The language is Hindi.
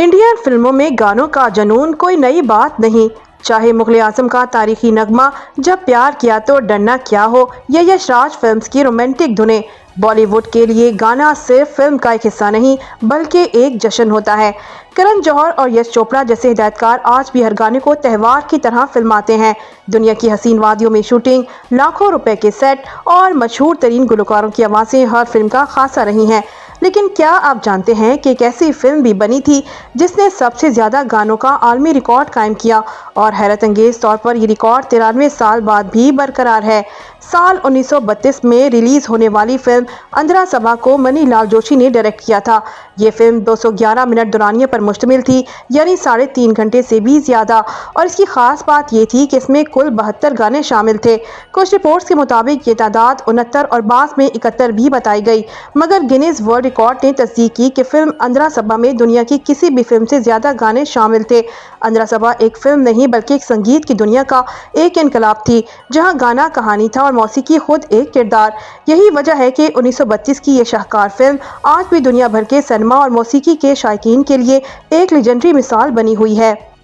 इंडियन फिल्मों में गानों का जुनून कोई नई बात नहीं। चाहे मुगल आजम का तारीखी नगमा जब प्यार किया तो डरना क्या हो या यशराज फिल्म्स की रोमांटिक धुनें, बॉलीवुड के लिए गाना सिर्फ फिल्म का एक हिस्सा नहीं बल्कि एक जश्न होता है। करण जौहर और यश चोपड़ा जैसे हिदायतकार आज भी हर गाने को त्यौहार की तरह फिल्माते हैं। दुनिया की हसीन वादियों में शूटिंग, लाखों रुपए के सेट और मशहूर तरीन गुलकारों की आवाज़ें हर फिल्म का खासा रही हैं। लेकिन क्या आप जानते हैं कि एक ऐसी फिल्म भी बनी थी जिसने सबसे ज्यादा गानों का आलमी रिकॉर्ड कायम किया और हैरत अंगेज तौर पर ये रिकॉर्ड 93 साल बाद भी बरकरार है। साल 1932 में रिलीज होने वाली फिल्म अंधरा सभा को मनी लाल जोशी ने डायरेक्ट किया था। ये फिल्म 211 मिनट दुरानिया पर मुश्तमिल थी, यानी 3.5 घंटे से भी ज्यादा। और इसकी खास बात ये थी कि इसमें कुल 72 गाने शामिल थे। कुछ रिपोर्ट्स के मुताबिक ये तादाद 69 और बाद में 71 भी बताई गई, मगर गिनीज वर्ल्ड रिकॉर्ड ने तस्दीक की कि फिल्म अंधरा सभा में दुनिया की किसी भी फिल्म से ज्यादा गाने शामिल थे। अंधरा सभा एक फिल्म नहीं बल्कि एक संगीत की दुनिया का एक इनकलाब थी, जहां गाना कहानी था और मौसीकी खुद एक किरदार। यही वजह है कि 1932 की यह शाहकार फिल्म आज भी दुनिया भर के सिनेमा और मौसीकी के शायकीन के लिए एक लेजेंडरी मिसाल बनी हुई है।